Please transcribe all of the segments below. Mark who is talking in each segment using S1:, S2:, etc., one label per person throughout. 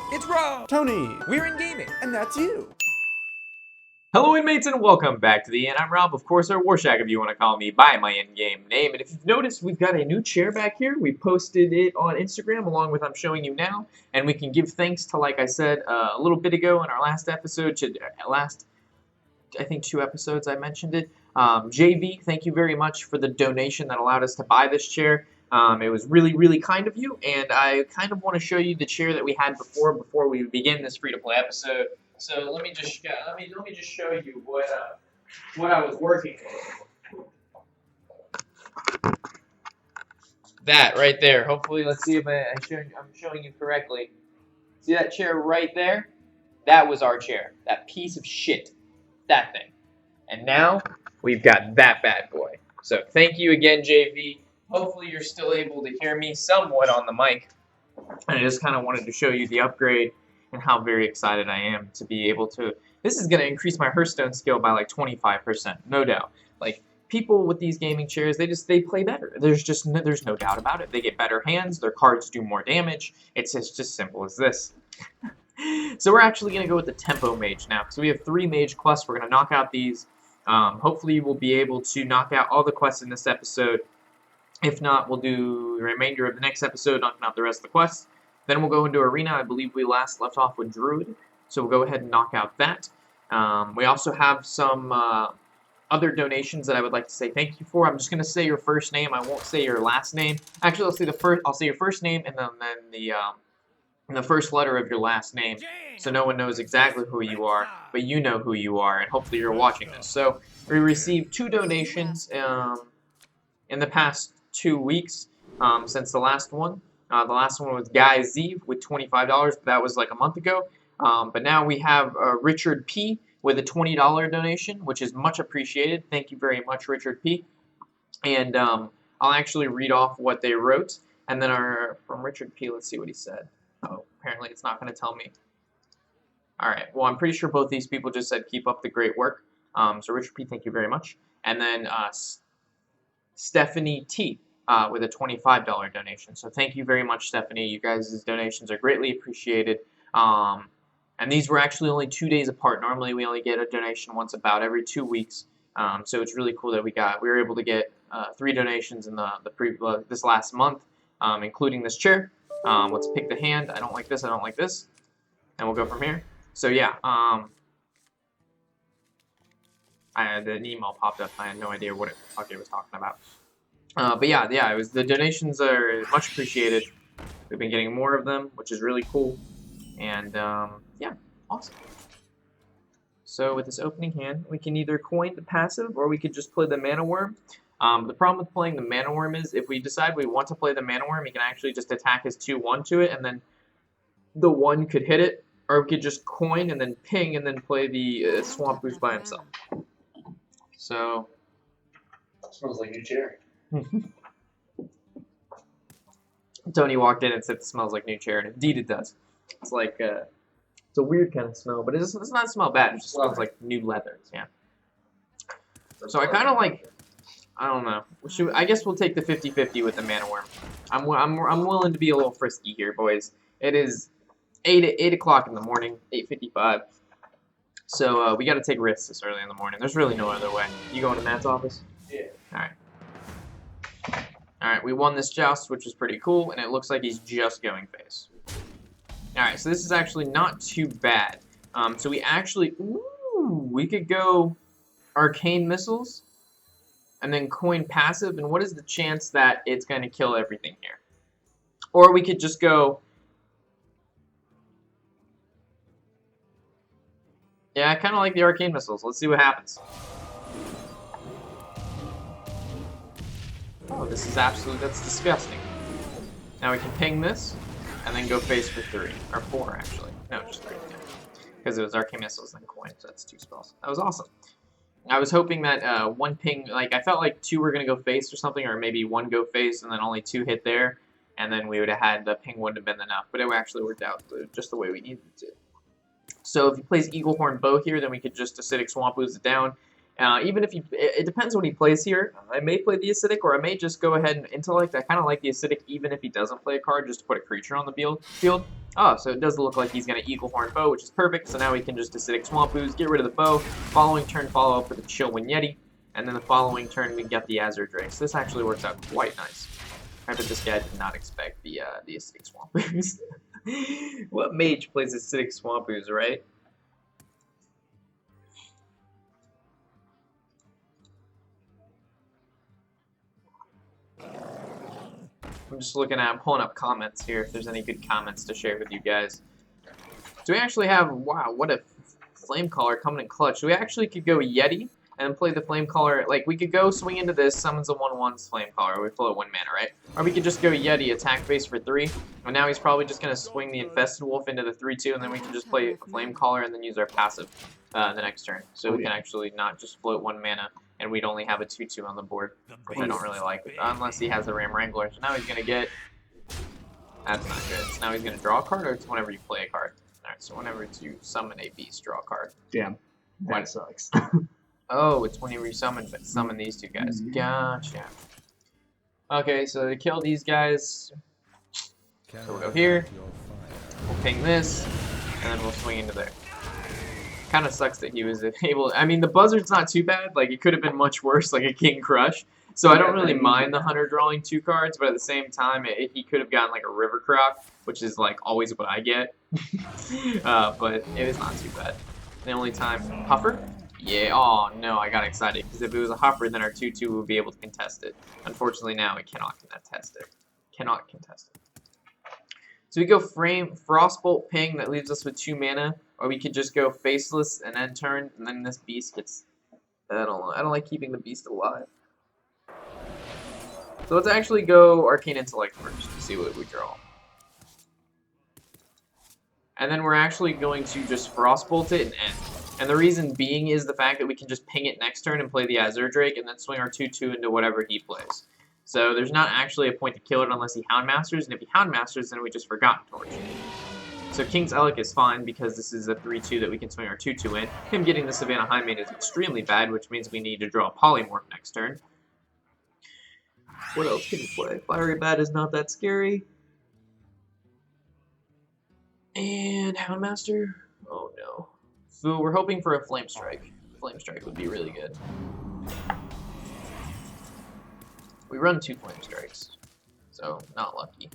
S1: It's Rob!
S2: Tony!
S1: We're in gaming!
S2: And that's you!
S3: Hello inmates and welcome back to the Inn. I'm Rob, of course, or Warshack if you want to call me by my in-game name. And if you've noticed, we've got a new chair back here. We posted it on Instagram along with I'm showing you now. And we can give thanks to, like I said a little bit ago in our last episode, I think 2 episodes I mentioned it. JV, thank you very much for the donation that allowed us to buy this chair. It was really, really kind of you, and I kind of want to show you the chair that we had before we begin this free-to-play episode. So let me just show you what I was working with. That right there. Hopefully, let's see if I'm showing you correctly. See that chair right there? That was our chair. That piece of shit. That thing. And now we've got that bad boy. So thank you again, JV. Hopefully you're still able to hear me somewhat on the mic. And I just kind of wanted to show you the upgrade and how very excited I am to be able to. This is going to increase my Hearthstone skill by like 25%, no doubt. Like, people with these gaming chairs, they play better. There's no doubt about it. They get better hands, their cards do more damage. It's just simple as this. So we're actually going to go with the Tempo Mage now, because we have 3 Mage quests. We're going to knock out these. Hopefully we'll be able to knock out all the quests in this episode. If not, we'll do the remainder of the next episode, knocking out the rest of the quests. Then we'll go into Arena. I believe we last left off with Druid, so we'll go ahead and knock out that. We also have some other donations that I would like to say thank you for. I'm just going to say your first name. I won't say your last name. Actually, I'll say your first name and then the first letter of your last name, so no one knows exactly who you are, but you know who you are, and hopefully you're watching this. So we received 2 donations in the past 2 weeks since the last one. The last one was Guy Z with $25, but that was like a month ago. But now we have Richard P with a $20 donation, which is much appreciated. Thank you very much, Richard P. And I'll actually read off what they wrote. And then from Richard P, let's see what he said. Oh, apparently it's not going to tell me. All right. Well, I'm pretty sure both these people just said keep up the great work. So Richard P, thank you very much. And then Stephanie T with a $25 donation. So thank you very much, Stephanie. You guys' donations are greatly appreciated. And these were actually only 2 days apart. Normally we only get a donation once about every 2 weeks. So it's really cool that we were able to get 3 donations in this last month, including this chair. Let's pick the hand. I don't like this. I don't like this. And we'll go from here. So yeah, the email popped up. I had no idea what the fuck it was talking about. But yeah, the donations are much appreciated. We've been getting more of them, which is really cool. And yeah, awesome. So with this opening hand, we can either coin the passive or we could just play the Mana Worm. The problem with playing the Mana Worm is if we decide we want to play the Mana Worm, he can actually just attack his 2/1 to it, and then the 1 could hit it, or we could just coin and then ping and then play the Swamp Boost by himself. So,
S4: Smells like a new chair.
S3: Tony walked in and said it smells like new chair, and indeed it does. It's like it's a weird kind of smell, but it does not smell bad. It just smells like new leather. Yeah. So I kind of like. I don't know. I guess we'll take the 50-50 with the Mana Worm. I'm willing to be a little frisky here, boys. It is 8 o'clock in the morning, 8:55. So we got to take risks this early in the morning. There's really no other way. You going to Matt's office?
S4: Yeah.
S3: All right. All right. We won this joust, which is pretty cool, and it looks like he's just going face. All right. So this is actually not too bad. So we actually, we could go Arcane Missiles. And then coin passive, and what is the chance that it's going to kill everything here? Or we could just go... Yeah, I kind of like the Arcane Missiles. Let's see what happens. Oh, this is that's disgusting. Now we can ping this, and then go face for 3. Or 4, actually. No, just 3. Because it was Arcane Missiles, then coin, so that's 2 spells. That was awesome. I was hoping that 1 ping, like, I felt like 2 were going to go face or something, or maybe 1 go face and then only 2 hit there, and then we would have had the ping wouldn't have been enough, but it actually worked out just the way we needed it to. So if he plays Eaglehorn Bow here, then we could just Acidic Swamp Ooze it down. Even if it depends what he plays here. I may play the Acidic, or I may just go ahead and Intellect. I kind of like the Acidic even if he doesn't play a card, just to put a creature on the field. Oh, so it does look like he's going to Eagle Horn Bow, which is perfect. So now we can just Acidic Swamp Ooze, get rid of the bow. Following turn, follow up with a Chillwind Yeti. And then the following turn, we get the Azure Drake. So this actually works out quite nice. I bet this guy did not expect the Acidic Swamp Ooze. What mage plays Acidic Swamp Ooze, right? I'm just I'm pulling up comments here if there's any good comments to share with you guys. So we actually have, wow, what a Flamecaller coming in clutch. So we actually could go Yeti and play the Flamecaller. Like, we could go swing into this, summons a 1/1 Flamecaller. We float 1 mana, right? Or we could just go Yeti, attack base for 3. And now he's probably just going to swing the Infested Wolf into the 3/2, and then we can just play Flamecaller and then use our passive the next turn. So we can actually not just float 1 mana, and we'd only have a 2/2 on the board, which I don't really like, unless he has the Ram Wrangler. So now he's going to get... That's not good. So now he's going to draw a card, or it's whenever you play a card? Alright, so whenever you summon a beast, draw a card.
S1: Damn. That sucks.
S3: Oh, it's when you summon these two guys. Gotcha. Okay, so to kill these guys, so we'll go here, we'll ping this, and then we'll swing into there. Kind of sucks that he was able... I mean, the Buzzard's not too bad. Like, it could have been much worse, like a King Crush. So I don't really mind the Hunter drawing 2 cards, but at the same time, he could have gotten like a River Croc, which is like always what I get. But it was not too bad. The only time... Huffer? Yeah, oh no, I got excited, because if it was a Huffer, then our 2/2 would be able to contest it. Unfortunately, now it cannot contest it. Cannot contest it. So we go Frostbolt Ping, that leaves us with 2 mana, or we could just go Faceless and end turn, and then this beast gets... I don't know, I don't like keeping the beast alive. So let's actually go Arcane Intellect first to see what we draw. And then we're actually going to just Frostbolt it and end. And the reason being is the fact that we can just ping it next turn and play the Azure Drake and then swing our 2/2 into whatever he plays. So there's not actually a point to kill it unless he Houndmasters, and if he Houndmasters, then we just Forgotten Torch. So King's Elec is fine because this is a 3/2 that we can swing our 2/2 in. Him getting the Savannah Highmane is extremely bad, which means we need to draw a Polymorph next turn. What else can we play? Fiery Bat is not that scary. And Houndmaster? Oh no. So we're hoping for a Flame Strike. Flame Strike would be really good. We run 2 Flame Strikes, so not lucky.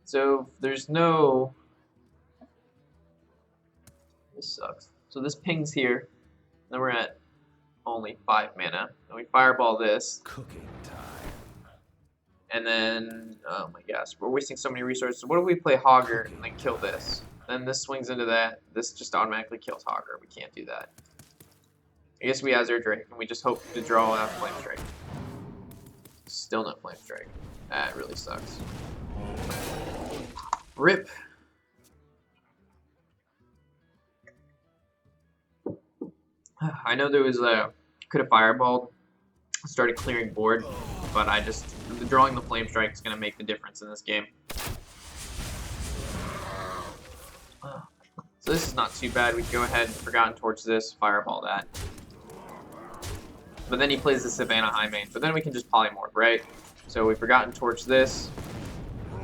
S3: So there's no... This sucks. So this pings here, then we're at only 5 mana, and we Fireball this.
S2: Cooking time.
S3: And then, oh my gosh, we're wasting so many resources. What if we play Hogger and then kill this? Then this swings into that. This just automatically kills Hogger. We can't do that. I guess we Azure Drake, and we just hope to draw out Flame Strike. Still no Flame Strike. That really sucks. RIP. I know there was could have Fireballed, started clearing board, but I just... Drawing the Flame Strike is going to make the difference in this game. So this is not too bad. We can go ahead and Forgotten Torch this, Fireball that. But then he plays the Savannah Highmane. But then we can just Polymorph, right? So we Forgotten Torch this.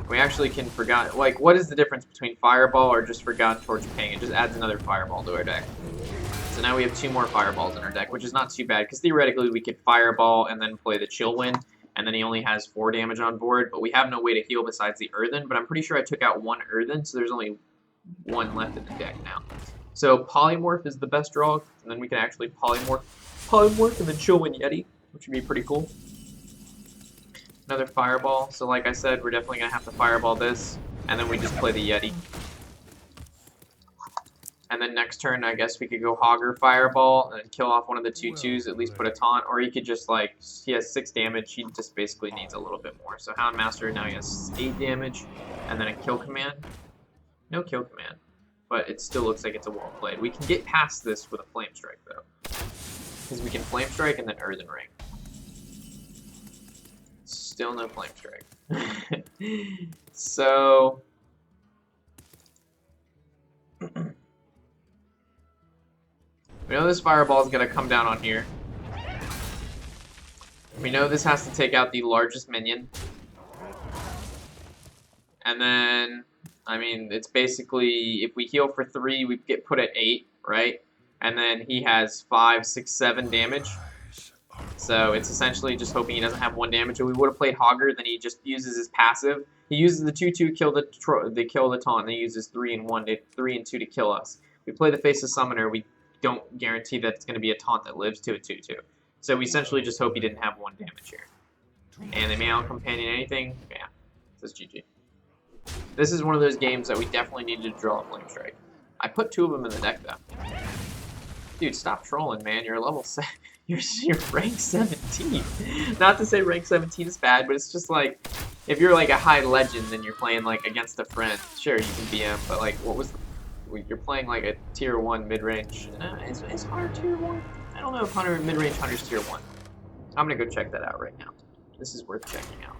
S3: We actually can Forgotten... Like, what is the difference between Fireball or just Forgotten Torch Ping? It just adds another Fireball to our deck. So now we have 2 more Fireballs in our deck, which is not too bad, because theoretically we could Fireball and then play the Chillwind, and then he only has 4 damage on board, but we have no way to heal besides the Earthen, but I'm pretty sure I took out 1 Earthen, so there's only 1 left in the deck now. So Polymorph is the best draw, and then we can actually Polymorph and then Chillwind Yeti, which would be pretty cool. Another Fireball, so like I said, we're definitely going to have to Fireball this, and then we just play the Yeti. And then next turn, I guess we could go Hogger Fireball and then kill off one of the 2/2s, at least put a taunt. Or he could just, like, he has 6 damage, he just basically needs a little bit more. So Houndmaster now he has 8 damage, and then a Kill Command. No Kill Command, but it still looks like it's a well played. We can get past this with a Flame Strike, though. Because we can Flame Strike and then Earthen Ring. Still no Flame Strike. So... We know this Fireball is going to come down on here. We know this has to take out the largest minion. And then, I mean, it's basically, if we heal for 3, we get put at 8, right? And then he has 5, 6, 7 damage. So it's essentially just hoping he doesn't have 1 damage. If we would have played Hogger, then he just uses his passive. He uses the 2/2 kill the taunt, and he uses 3 and 2 to kill us. If we play the Faceless Summoner, we don't guarantee that it's going to be a taunt that lives to a 2/2. So we essentially just hope he didn't have 1 damage here. And they may out-companion anything. Yeah, this is GG. This is one of those games that we definitely need to draw a Flame Strike. I put 2 of them in the deck, though. Dude, stop trolling, man. You're level 7. You're rank 17. Not to say rank 17 is bad, but it's just like, if you're like a high legend and you're playing like against a friend, sure, you can BM, but like, what was you're playing like a tier 1 mid-range. Is Hunter tier 1? I don't know if mid-range Hunter's tier 1. I'm gonna go check that out right now. This is worth checking out.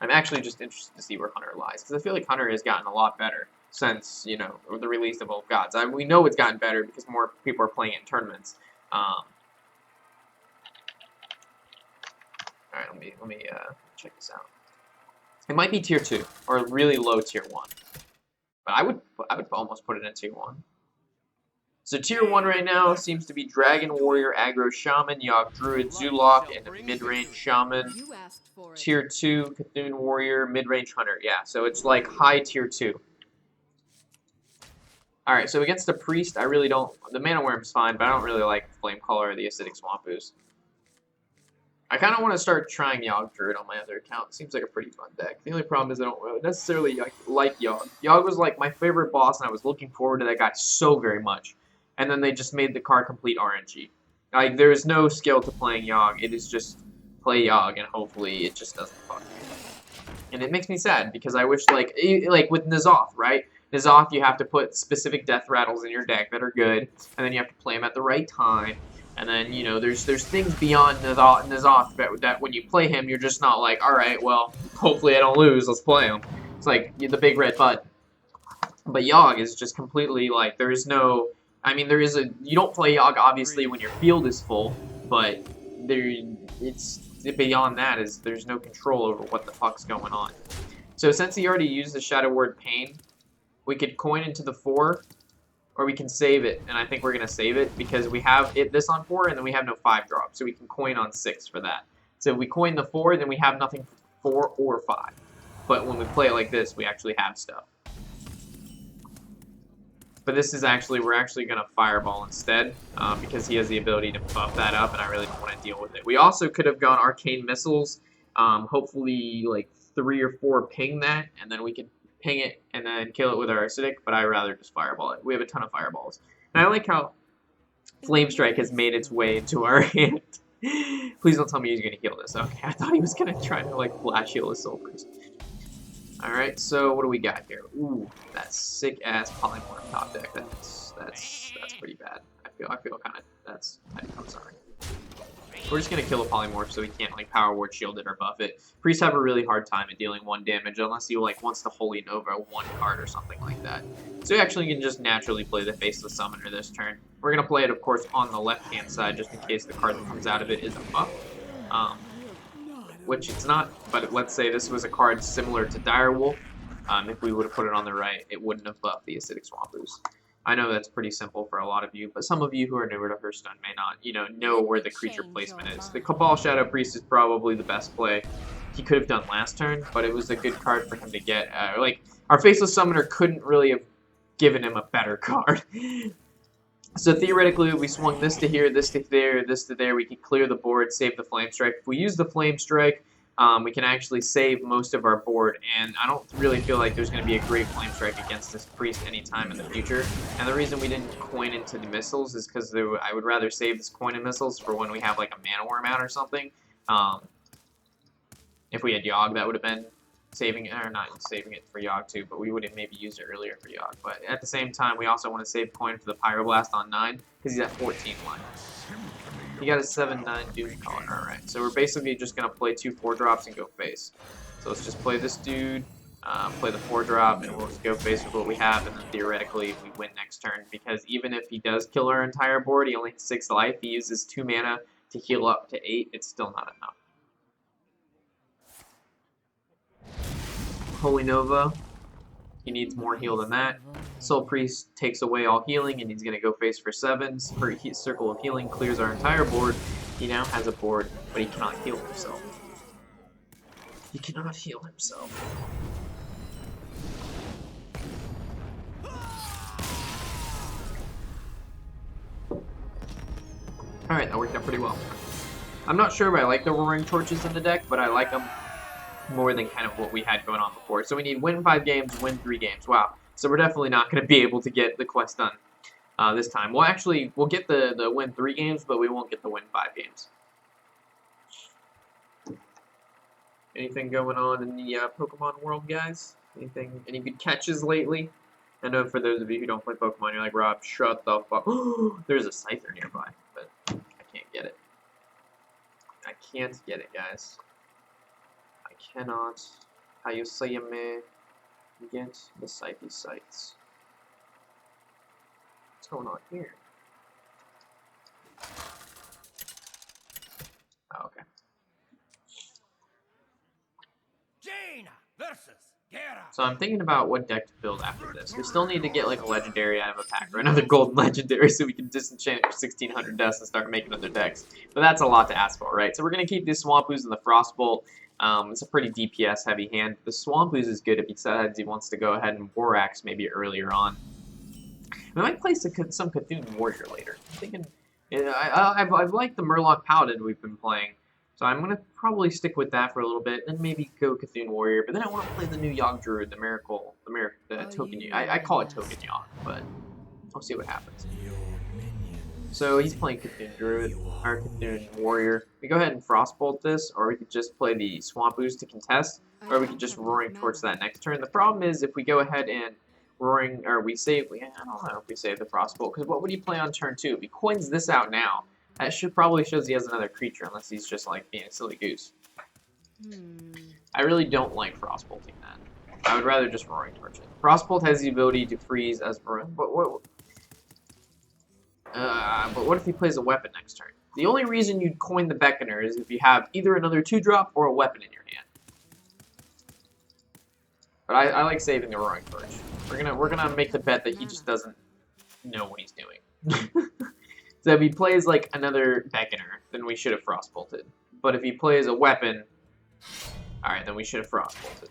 S3: I'm actually just interested to see where Hunter lies, because I feel like Hunter has gotten a lot better since, you know, the release of Old Gods. We know it's gotten better because more people are playing it in tournaments. Alright, let me check this out. It might be tier 2 or really low tier 1, but I would almost put it in tier 1. So tier 1 right now seems to be Dragon Warrior, Aggro Shaman, Yogg Druid, Zulok, and a mid-range Shaman. Tier 2 Cthulhu Warrior, mid-range Hunter. Yeah, so it's like high tier 2. Alright, so against the Priest, I really don't... The Mana Worm's fine, but I don't really like Flamecaller or the Acidic Swamp Ooze. I kind of want to start trying Yogg Druid on my other account. It seems like a pretty fun deck. The only problem is I don't really necessarily like Yogg. Yogg was like my favorite boss, and I was looking forward to that guy so very much. And then they just made the card complete RNG. Like, there is no skill to playing Yogg. It is just play Yogg, and hopefully it just doesn't fuck you. And it makes me sad, because I wish, like with N'Zoth, right? N'Zoth, you have to put specific death rattles in your deck that are good, and then you have to play them at the right time. And then, you know, there's things beyond N'Zoth that when you play him, you're just not like, alright, well, hopefully I don't lose, let's play him. It's like the big red button. But Yogg is just completely, like, there is no... I mean, you don't play Yogg, obviously, when your field is full, but it's beyond that, there's no control over what the fuck's going on. So since he already used the Shadow Word Pain, we could coin into the 4, or we can save it, and I think we're going to save it, because we have this on 4, and then we have no 5-drop, so we can coin on 6 for that. So if we coin the 4, then we have nothing for 4 or 5. But when we play it like this, we actually have stuff. But this is we're actually going to Fireball instead, because he has the ability to buff that up, and I really don't want to deal with it. We also could have gone Arcane Missiles, hopefully like 3 or 4 ping that, and then we could ping it and then kill it with our Acidic, but I'd rather just Fireball it. We have a ton of Fireballs. And I like how Flame Strike has made its way into our hand. Please don't tell me he's going to heal this. Okay, I thought he was going to try to like flash heal his Soulburst. Alright, so what do we got here? Ooh, that sick ass Polymorph top deck. That's pretty bad. I feel kind of I'm sorry. We're just gonna kill a Polymorph so we can't like Power Ward shield it or buff it. Priests have a really hard time at dealing 1 damage unless he like wants to Holy Nova 1 card or something like that. So you actually can just naturally play the Faceless Summoner this turn. We're gonna play it of course on the left hand side just in case the card that comes out of it is a buff. Which it's not, but let's say this was a card similar to Direwolf. If we would have put it on the right, it wouldn't have buffed the Acidic Swamp Ooze. I know that's pretty simple for a lot of you, but some of you who are newer to Hearthstone may not, know where the creature placement is. The Cabal Shadow Priest is probably the best play he could have done last turn, but it was a good card for him to get. Like, our Faceless Summoner couldn't really have given him a better card. So theoretically, we swung this to here, this to there, this to there. We could clear the board, save the Flame Strike. If we use the Flame Strike, we can actually save most of our board, and I don't really feel like there's going to be a great Flame Strike against this Priest anytime in the future. And the reason we didn't coin into the missiles is because I would rather save this coin in missiles for when we have like a Mana Worm out or something. If we had Yogg, that would have been saving it, or not saving it for Yogg too, but we would have maybe used it earlier for Yogg. But at the same time, we also want to save coin for the Pyroblast on 9, because he's at 14 line. He got a 7/9 dude card. Alright, so we're basically just going to play 2 4-drops and go face. So let's just play this dude, play the 4-drop, and we'll just go face with what we have, and then theoretically we win next turn, because even if he does kill our entire board, he only has 6 life, he uses 2 mana to heal up to 8, it's still not enough. Holy Nova. He needs more heal than that. Soul Priest takes away all healing, and he's going to go face for 7s. Her Circle of Healing clears our entire board. He now has a board, but he cannot heal himself. He cannot heal himself. Alright, that worked out pretty well. I'm not sure if I like the Roaring Torches in the deck, but I like them more than kind of what we had going on before. So we need win 5 games, win 3 games. Wow. So we're definitely not going to be able to get the quest done this time. We'll get the win 3 games, but we won't get the win 5 games. Anything going on in the Pokemon world, guys? Any good catches lately? I know for those of you who don't play Pokemon, you're like, Rob, shut the fuck. There's a Scyther nearby, but I can't get it. I can't get it, guys. I cannot. How you say me? Get the Scythe sites. What's going on here? Oh, okay. So I'm thinking about what deck to build after this. We still need to get like a legendary out of a pack, or another golden legendary, so we can disenchant it for 1600 deaths and start making other decks. But that's a lot to ask for, right? So we're going to keep these Swampoos and the Frostbolt. It's a pretty DPS heavy hand. The Swampoos is good if he decides he wants to go ahead and Warshack maybe earlier on. We might play some Cthulhu Warrior later. I'm thinking, I've liked the Murloc Paladin we've been playing. So I'm going to probably stick with that for a little bit, then maybe go Cthulhu Warrior, but then I want to play the new Yogg Druid, the Token Yogg. I call it Token Yogg, but I'll see what happens. So he's playing Cthulhu Druid, or Cthulhu Warrior. We go ahead and Frostbolt this, or we could just play the Swampoos to contest, or we could just Roaring Torch that next turn. The problem is if we go ahead and Roaring, or we save, I don't know if we save the Frostbolt, because what would he play on turn 2? If he coins this out now, that probably shows he has another creature, unless he's just like being a silly goose. I really don't like Frostbolting that. I would rather just Roaring Torch it. Frostbolt has the ability to freeze as but what if he plays a weapon next turn? The only reason you'd coin the Beckoner is if you have either another 2-drop or a weapon in your hand. But I like saving the Roaring Torch. We're gonna make the bet that he just doesn't know what he's doing. So if he plays like another Beckoner, then we should have Frostbolted. But if he plays a weapon, alright, then we should have Frostbolted.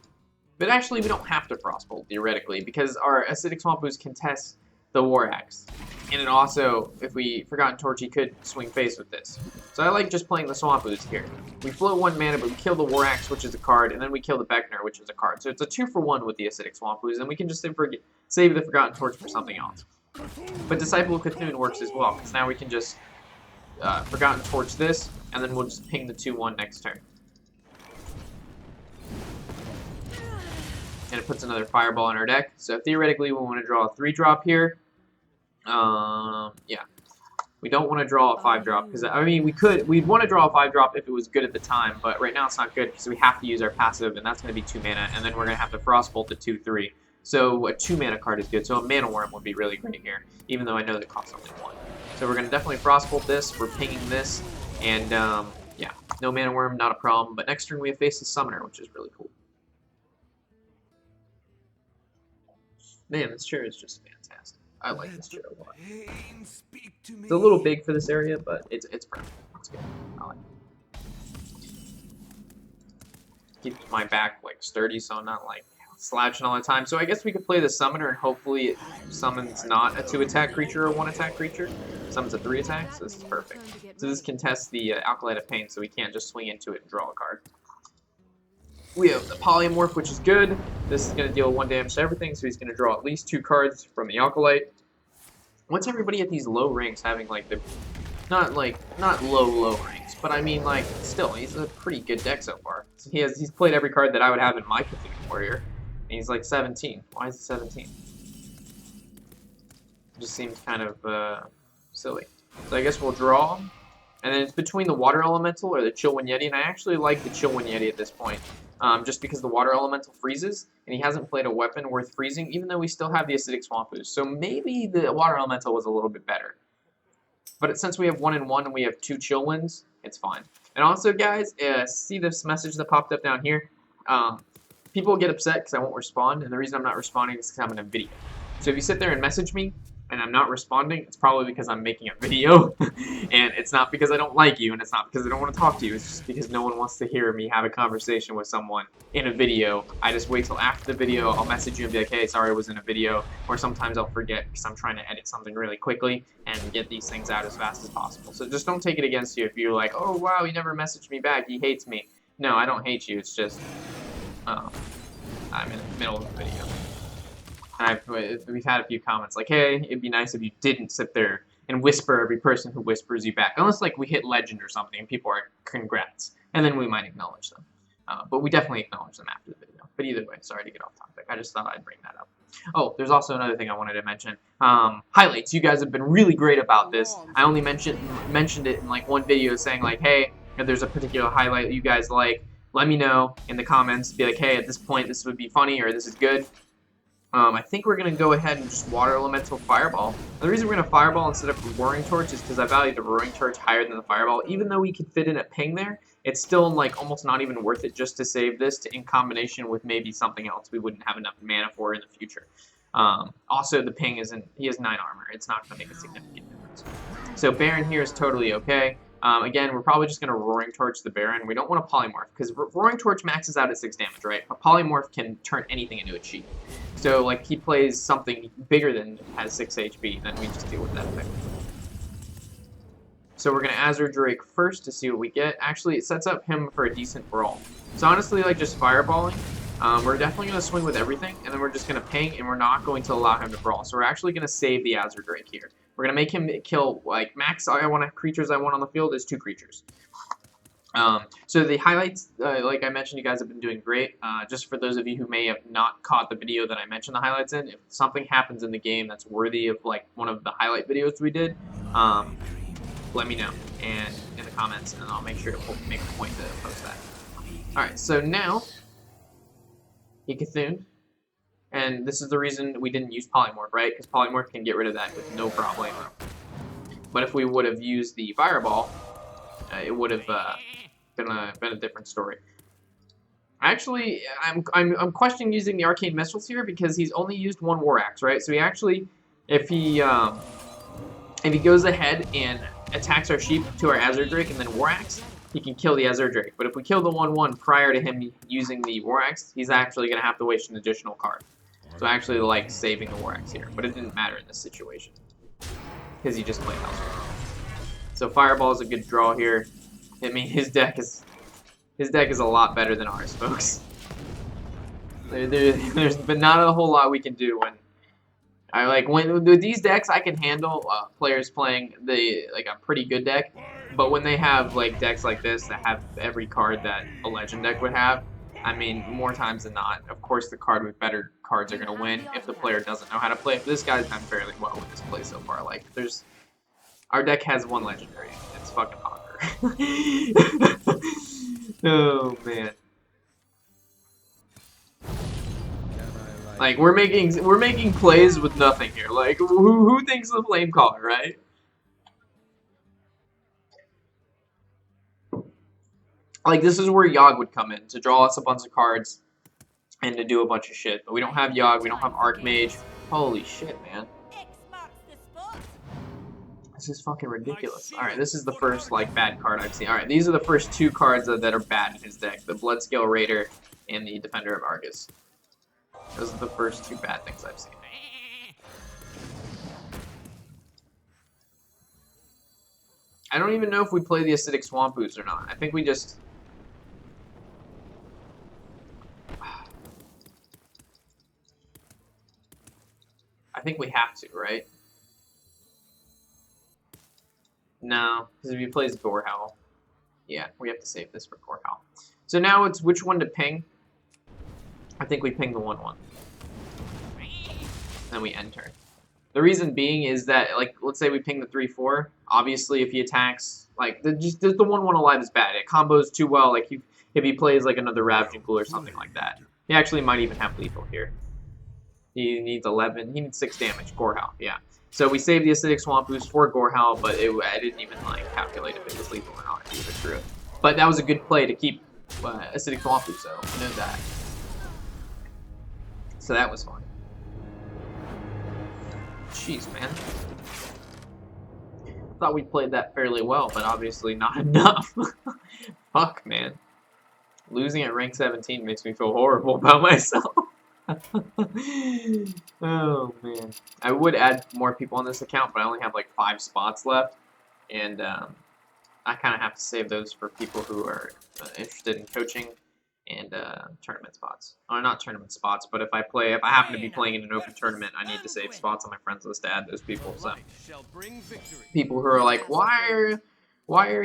S3: But actually, we don't have to Frostbolt, theoretically, because our Acidic Swampoos contest the War Axe. And it also, if we Forgotten Torch, he could swing face with this. So I like just playing the Swampoos here. We float 1 mana, but we kill the War Axe, which is a card, and then we kill the Beckoner, which is a card. So it's a 2-for-1 with the Acidic Swampoos, and we can just save the Forgotten Torch for something else. But Disciple of Cthulhu works as well, because now we can just Forgotten Torch this, and then we'll just ping the 2-1 next turn. And it puts another Fireball in our deck. So theoretically, we want to draw a 3-drop here. Yeah. We don't want to draw a 5-drop, because, I mean, we'd want to draw a 5-drop if it was good at the time, but right now it's not good, because we have to use our passive, and that's going to be 2 mana, and then we're going to have to Frostbolt the 2-3. So a 2-mana card is good. So a Mana Worm would be really great here, even though I know that it costs only 1. So we're going to definitely Frostbolt this. We're pinging this. And, yeah, no Mana Worm, not a problem. But next turn we have Faceless Summoner, which is really cool. Man, this chair is just fantastic. I like this chair a lot. It's a little big for this area, but it's perfect. It's good. I like it. Keeps my back, like, sturdy, so I'm not, like, slouching all the time. So I guess we could play the Summoner, and hopefully it summons not a 2-attack creature or 1-attack creature. It summons a 3-attack, so this is perfect. So this contests the Alkalite of Pain, so we can't just swing into it and draw a card. We have the Polymorph, which is good. This is going to deal 1 damage to everything, so he's going to draw at least 2 cards from the Alkalite. What's everybody at these low ranks having, like, the... Not low ranks, but I mean, like, still, he's a pretty good deck so far. So he's played every card that I would have in my Cthulhu Warrior. And he's like 17. Why is he 17? It just seems kind of silly. So I guess we'll draw. And then it's between the Water Elemental or the Chillwind Yeti. And I actually like the Chillwind Yeti at this point. Just because the Water Elemental freezes. And he hasn't played a weapon worth freezing. Even though we still have the Acidic Swampoos. So maybe the Water Elemental was a little bit better. But since we have 1 and 1 and we have 2 Chillwinds, it's fine. And also, guys, see this message that popped up down here? people get upset because I won't respond, and the reason I'm not responding is because I'm in a video. So if you sit there and message me and I'm not responding, it's probably because I'm making a video, and it's not because I don't like you, and it's not because I don't want to talk to you. It's just because no one wants to hear me have a conversation with someone in a video. I just wait till after the video. I'll message you and be like, hey, sorry I was in a video, or sometimes I'll forget because I'm trying to edit something really quickly and get these things out as fast as possible. So just don't take it against you if you're like, oh wow, he never messaged me back, he hates me. No, I don't hate you. It's just I'm in the middle of the video. And we've had a few comments like, hey, it'd be nice if you didn't sit there and whisper every person who whispers you back. Unless, like, we hit legend or something and people are congrats. And then we might acknowledge them. But we definitely acknowledge them after the video. But either way, sorry to get off topic. I just thought I'd bring that up. Oh, there's also another thing I wanted to mention. Highlights. You guys have been really great about this. I only mentioned it in, like, one video saying, like, hey, if there's a particular highlight you guys like, let me know in the comments. Be like, hey, at this point, this would be funny or this is good. I think we're going to go ahead and just Water Elemental Fireball. The reason we're going to Fireball instead of Roaring Torch is because I value the Roaring Torch higher than the Fireball. Even though we could fit in a ping there, it's still like almost not even worth it just to save this in combination with maybe something else we wouldn't have enough mana for in the future. Also, the ping he has 9 armor. It's not going to make a significant difference. So Baron here is totally okay. Again, we're probably just going to Roaring Torch the Baron. We don't want to Polymorph, because Roaring Torch maxes out at 6 damage, right? A Polymorph can turn anything into a cheat. So, like, he plays something bigger than has 6 HP, then we just deal with that effect. So we're going to Azure Drake first to see what we get. Actually, it sets up him for a decent brawl. So honestly, like, just Fireballing, we're definitely going to swing with everything, and then we're just going to ping, and we're not going to allow him to brawl. So we're actually going to save the Azure Drake here. We're going to make him kill, like, max creatures I want on the field is 2 creatures. So the highlights, like I mentioned, you guys have been doing great. Just for those of you who may have not caught the video that I mentioned the highlights in, if something happens in the game that's worthy of, like, one of the highlight videos we did, let me know and in the comments, and I'll make sure to make a point to post that. Alright, so now, he Cthulhu. And this is the reason we didn't use Polymorph, right? Because Polymorph can get rid of that with no problem. But if we would have used the Fireball, it would have been a different story. Actually, I'm questioning using the Arcane Mistrals here because he's only used 1 War Axe, right? So he actually, if he goes ahead and attacks our sheep to our Azure Drake and then War Axe, he can kill the Azure Drake. But if we kill the 1/1 prior to him using the War Axe, he's actually going to have to waste an additional card. So I actually like saving the War Axe here, but it didn't matter in this situation because he just played Hearthstone. So Fireball is a good draw here. I mean, his deck is a lot better than ours, folks. There's been not a whole lot we can do when with these decks I can handle players playing a pretty good deck, but when they have like decks like this that have every card that a Legend deck would have, I mean, more times than not, of course the card with better cards are going to win if the player doesn't know how to play. This guy's done fairly well with this play so far. Like, our deck has 1 legendary. It's fucking Honker. Oh, man. Like, we're making plays with nothing here. Like, who thinks of Flame Caller, right? Like, this is where Yogg would come in, to draw us a bunch of cards and to do a bunch of shit. But we don't have Yogg, we don't have Archmage. Holy shit, man. This is fucking ridiculous. Alright, this is the first, like, bad card I've seen. Alright, these are the first 2 cards that are bad in his deck. The Bloodscale Raider and the Defender of Argus. Those are the first 2 bad things I've seen. I don't even know if we play the Acidic Swamp Ooze or not. I think we just... I think we have to, right? No, because if he plays Gorehowl, yeah, we have to save this for Gorehowl. So now it's which one to ping. I think we ping the 1/1. Then we enter. The reason being is that, like, let's say we ping the 3/4. Obviously, if he attacks, like, the 1/1 alive is bad. It combos too well. Like, if he plays like another Ravaging Ghoul or something like that, he actually might even have lethal here. He needs 11. He needs 6 damage. Gorehowl, yeah. So we saved the Acidic Swamp Ooze for Gorehowl, but I didn't even like calculate if it was lethal or not. Even true. But that was a good play to keep Acidic Swamp Ooze, so I know that. So that was fun. Jeez, man. Thought we played that fairly well, but obviously not enough. Fuck, man. Losing at rank 17 makes me feel horrible about myself. Oh, man. I would add more people on this account, but I only have like 5 spots left. And I kind of have to save those for people who are interested in coaching and tournament spots. Or not tournament spots, but if I happen to be playing in an open tournament, I need to save spots on my friends list to add those people. So people who are like, why do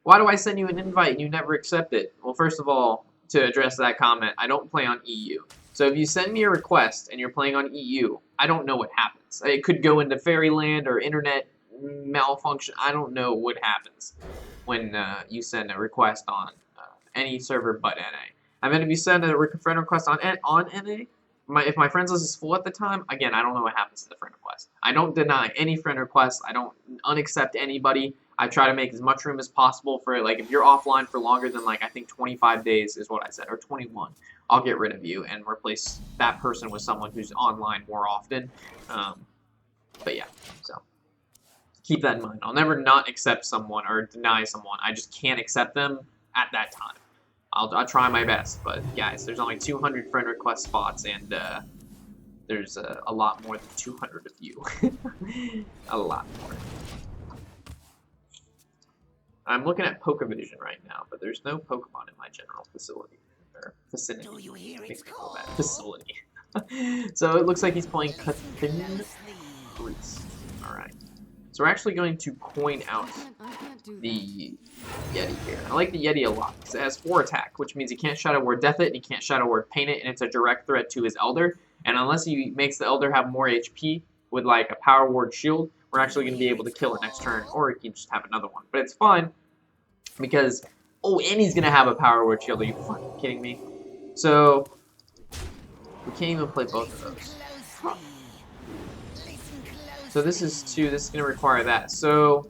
S3: I send you an invite and you never accept it? Well, first of all, to address that comment, I don't play on EU. So if you send me a request and you're playing on EU, I don't know what happens. It could go into Fairyland or internet malfunction. I don't know what happens when you send a request on any server but NA. And then if you send a friend request on NA, if my friends list is full at the time, again, I don't know what happens to the friend request. I don't deny any friend requests. I don't unaccept anybody. I try to make as much room as possible for, like, if you're offline for longer than, like, I think 25 days is what I said, or 21, I'll get rid of you and replace that person with someone who's online more often. But yeah, so keep that in mind. I'll never not accept someone or deny someone. I just can't accept them at that time. I'll try my best, but guys, there's only 200 friend request spots, and there's a lot more than 200 of you. A lot more. I'm looking at Pokevision right now, but there's no Pokemon in my general facility. Or vicinity.
S2: Do you hear its call?
S3: That facility. So it looks like he's playing Cthulhu Grease. Alright. So we're actually going to coin out the Yeti here. I like the Yeti a lot, because it has 4 attack, which means he can't Shadow Word Death it, and he can't Shadow Word Paint it, and it's a direct threat to his Elder. And unless he makes the Elder have more HP with, like, a Power Word Shield, we're actually going to be able to kill it next turn, or he can just have another one. But it's fine, because, oh, and he's going to have a Power Word Shield. Are you fucking kidding me? So, we can't even play both of those. Huh. So this is 2, this is going to require that. So,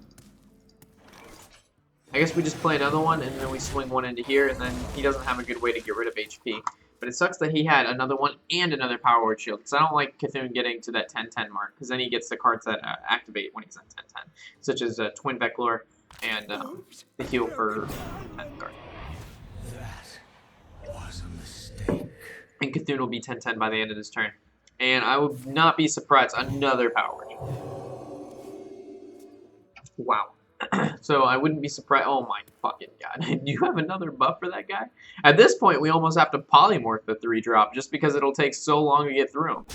S3: I guess we just play another one, and then we swing one into here, and then he doesn't have a good way to get rid of HP. But it sucks that he had another one and another Power Word Shield, because I don't like Cthulhu getting to that 10-10 mark, because then he gets the cards that activate when he's at 10-10, such as Twin Veclor and the heal for 10th card.
S2: That was a mistake.
S3: And Cthulhu will be 10-10 by the end of this turn. And I would not be surprised, another Power Word Shield. Wow. So I wouldn't be surprised. Oh my fucking god. Do you have another buff for that guy? At this point, we almost have to polymorph the 3-drop just because it'll take so long to get through him.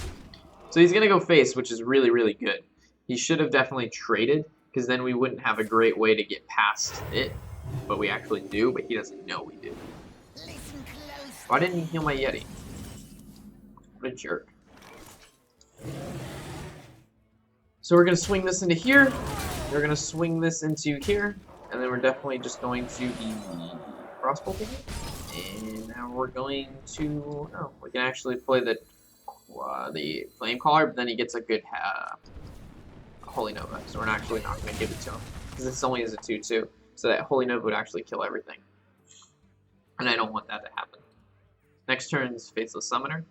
S3: So he's going to go face, which is really, really good. He should have definitely traded, because then we wouldn't have a great way to get past it. But we actually do, but he doesn't know we do. Why didn't he heal my Yeti? What a jerk. So we're going to swing this into here. We're going to swing this into here, and then we're definitely just going to be crossbolting it. And now we're going to, oh, we can actually play the Flame Caller, but then he gets a good Holy Nova, so we're actually not going to give it to him, because this only is a 2-2, so that Holy Nova would actually kill everything. And I don't want that to happen. Next turn is Faceless Summoner.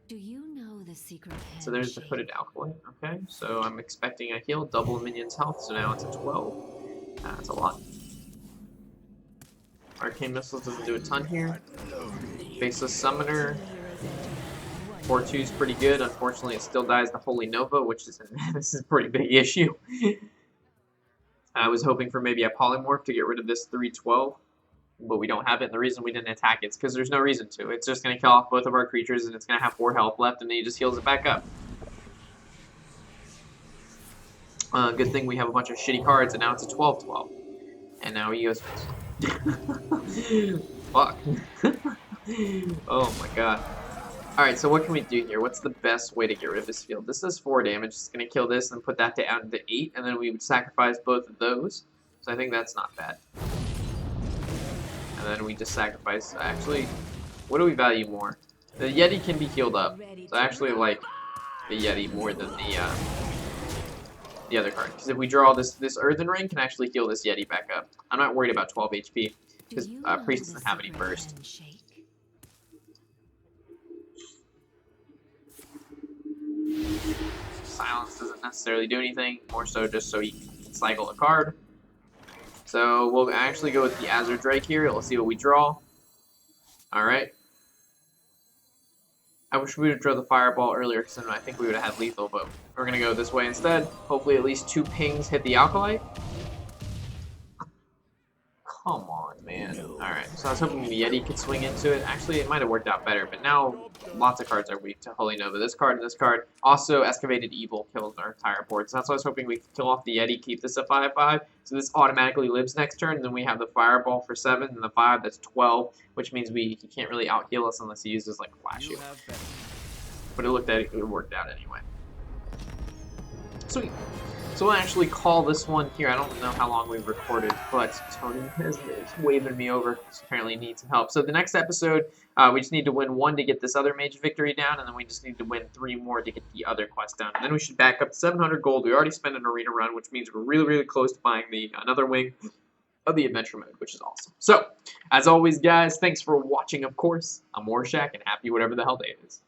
S5: Do you know the secret?
S3: So there's the Hooded Alkaloid. Okay, so I'm expecting a heal, double a minion's health, so now it's a 12. That's a lot. Arcane Missiles doesn't do a ton here. Faceless Summoner. 4-2 is pretty good. Unfortunately, it still dies the Holy Nova, which is this is a pretty big issue. I was hoping for maybe a Polymorph to get rid of this 3-12. But we don't have it, and the reason we didn't attack it is because there's no reason to. It's just going to kill off both of our creatures, and it's going to have 4 health left, and then he just heals it back up. Good thing we have a bunch of shitty cards, and now it's a 12-12. And now he goes fuck. Oh my god. Alright, so what can we do here? What's the best way to get rid of this field? This does 4 damage. It's going to kill this and put that down to 8, and then we would sacrifice both of those. So I think that's not bad. And then we just sacrifice, actually, what do we value more? The Yeti can be healed up, so I actually like the Yeti more than the other card. Because if we draw this Earthen Ring can actually heal this Yeti back up. I'm not worried about 12 HP. Because
S5: Do you know
S3: Priest
S5: the
S3: doesn't have any
S5: secret
S3: burst.
S5: handshake?
S3: Silence doesn't necessarily do anything, more so just so he can cycle a card. So we'll actually go with the Azure Drake here. Let's see what we draw. Alright. I wish we would have drawn the Fireball earlier, because then I think we would have had lethal, but we're going to go this way instead. Hopefully at least 2 pings hit the Alkalite. Come on, man. Alright, so I was hoping the Yeti could swing into it. Actually, it might have worked out better, but now lots of cards are weak to Holy Nova. This card and this card. Also, Excavated Evil kills our entire board. So that's why I was hoping we could kill off the Yeti, keep this a 5/5. So this automatically lives next turn, and then we have the Fireball for 7, and the 5, that's 12, which means he can't really out-heal us unless he uses, like, Flash Heal. But it worked out anyway. Sweet. So we'll actually call this one here. I don't know how long we've recorded, but Tony is waving me over. He apparently needs some help. So the next episode, we just need to win 1 to get this other mage victory down, and then we just need to win 3 more to get the other quest down. And then we should back up to 700 gold. We already spent an arena run, which means we're really, really close to buying another wing of the adventure mode, which is awesome. So, as always, guys, thanks for watching, of course. I'm Warshack, and happy whatever the hell day it is.